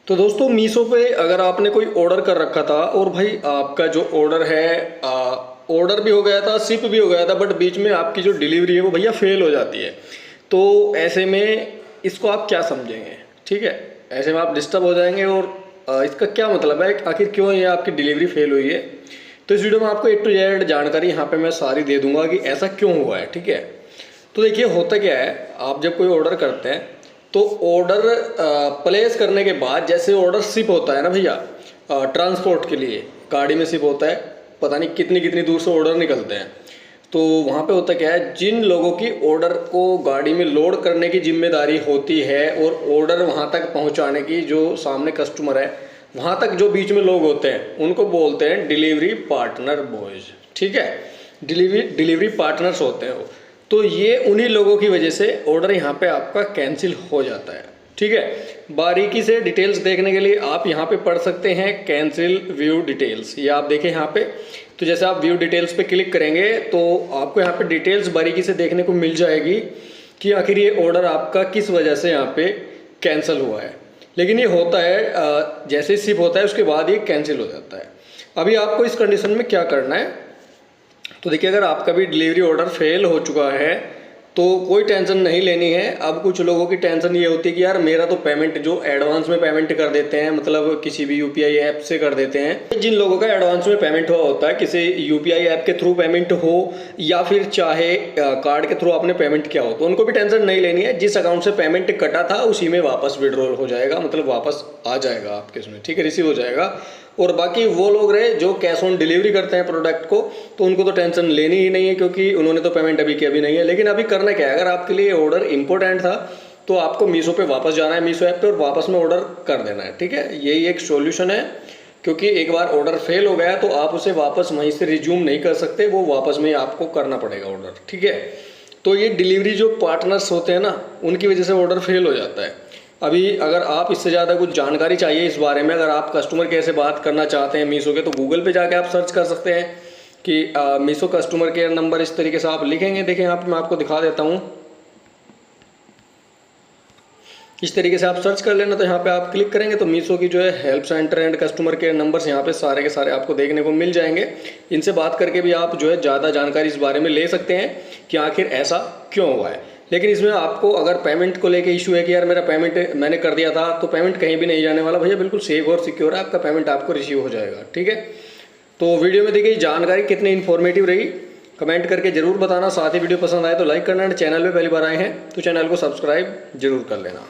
तो दोस्तों मीशो पे अगर आपने कोई ऑर्डर कर रखा था और भाई आपका जो ऑर्डर है ऑर्डर भी हो गया था, शिप भी हो गया था, बट बीच में आपकी जो डिलीवरी है वो भैया फेल हो जाती है, तो ऐसे में इसको आप क्या समझेंगे? ठीक है, ऐसे में आप डिस्टर्ब हो जाएंगे और इसका क्या मतलब है, आखिर क्यों ये आपकी डिलीवरी फेल हुई है। तो इस वीडियो में आपको A to Z जानकारी यहाँ पे मैं सारी दे दूंगा कि ऐसा क्यों हुआ है। ठीक है, तो देखिए होता क्या है, आप जब कोई ऑर्डर करते हैं तो ऑर्डर प्लेस करने के बाद जैसे ऑर्डर शिप होता है ना भैया, ट्रांसपोर्ट के लिए गाड़ी में शिप होता है, पता नहीं कितनी कितनी दूर से ऑर्डर निकलते हैं, तो वहाँ पे होता क्या है, जिन लोगों की ऑर्डर को गाड़ी में लोड करने की जिम्मेदारी होती है और ऑर्डर वहाँ तक पहुँचाने की जो सामने कस्टमर है, वहाँ तक जो बीच में लोग होते हैं उनको बोलते हैं डिलीवरी पार्टनर बॉयज़। ठीक है, डिलीवरी पार्टनर्स होते हैं वो। तो ये उन्हीं लोगों की वजह से ऑर्डर यहाँ पे आपका कैंसिल हो जाता है। ठीक है, बारीकी से डिटेल्स देखने के लिए आप यहाँ पे पढ़ सकते हैं कैंसिल व्यू डिटेल्स, ये आप देखें यहाँ पे। तो जैसे आप व्यू डिटेल्स पे क्लिक करेंगे तो आपको यहाँ पे डिटेल्स बारीकी से देखने को मिल जाएगी कि आखिर ये ऑर्डर आपका किस वजह से यहाँ पे कैंसिल हुआ है। लेकिन ये होता है जैसे शिप होता है उसके बाद ये कैंसिल हो जाता है। अभी आपको इस कंडीशन में क्या करना है, तो देखिए अगर आपका भी डिलीवरी ऑर्डर फेल हो चुका है तो कोई टेंशन नहीं लेनी है। अब कुछ लोगों की टेंशन ये होती है कि यार मेरा तो पेमेंट जो एडवांस में पेमेंट कर देते हैं, मतलब किसी भी यूपीआई ऐप से कर देते हैं, जिन लोगों का एडवांस में पेमेंट हुआ होता है, किसी यूपीआई ऐप के थ्रू पेमेंट हो या फिर चाहे कार्ड के थ्रू आपने पेमेंट किया हो, तो उनको भी टेंशन नहीं लेनी है। जिस अकाउंट से पेमेंट कटा था उसी में वापस विड्रॉल हो जाएगा, मतलब वापस आ जाएगा आपके इसमें। ठीक है, रिसीव हो जाएगा। और बाकी वो लोग रहे जो कैश ऑन डिलीवरी करते हैं प्रोडक्ट को, तो उनको तो टेंशन लेनी ही नहीं है क्योंकि उन्होंने तो पेमेंट अभी किया भी नहीं है। लेकिन अभी करना क्या है, अगर आपके लिए ऑर्डर इंपॉर्टेंट था तो आपको मीशो पे वापस जाना है, मीशो ऐप पे, और वापस में ऑर्डर कर देना है। ठीक है, यही एक सॉल्यूशन है, क्योंकि एक बार ऑर्डर फेल हो गया तो आप उसे वापस वहीं से रिज्यूम नहीं कर सकते, वो वापस में आपको करना पड़ेगा ऑर्डर। ठीक है, तो ये डिलीवरी जो पार्टनर्स होते हैं ना, उनकी वजह से ऑर्डर फेल हो जाता है। अभी अगर आप इससे ज़्यादा कुछ जानकारी चाहिए इस बारे में, अगर आप कस्टमर केयर से बात करना चाहते हैं मीशो के, तो गूगल पे जाके आप सर्च कर सकते हैं कि मीशो कस्टमर केयर नंबर, इस तरीके से आप लिखेंगे। देखें यहाँ पे मैं आपको दिखा देता हूँ, इस तरीके से आप सर्च कर लेना, तो यहाँ पे आप क्लिक करेंगे तो मीशो की जो है help centre and customer care numbers यहाँ पे सारे के सारे आपको देखने को मिल जाएंगे। इनसे बात करके भी आप जो है ज़्यादा जानकारी इस बारे में ले सकते हैं कि आखिर ऐसा क्यों हुआ है। लेकिन इसमें आपको अगर पेमेंट को लेके इशू है कि यार मेरा पेमेंट मैंने कर दिया था, तो पेमेंट कहीं भी नहीं जाने वाला भैया, बिल्कुल सेफ और सिक्योर है, आपका पेमेंट आपको रिसीव हो जाएगा। ठीक है, तो वीडियो में देखिए जानकारी कितनी इन्फॉर्मेटिव रही, कमेंट करके जरूर बताना। साथ ही वीडियो पसंद आए तो लाइक करना, चैनल पे पहली बार आए हैं तो चैनल को सब्सक्राइब जरूर कर लेना।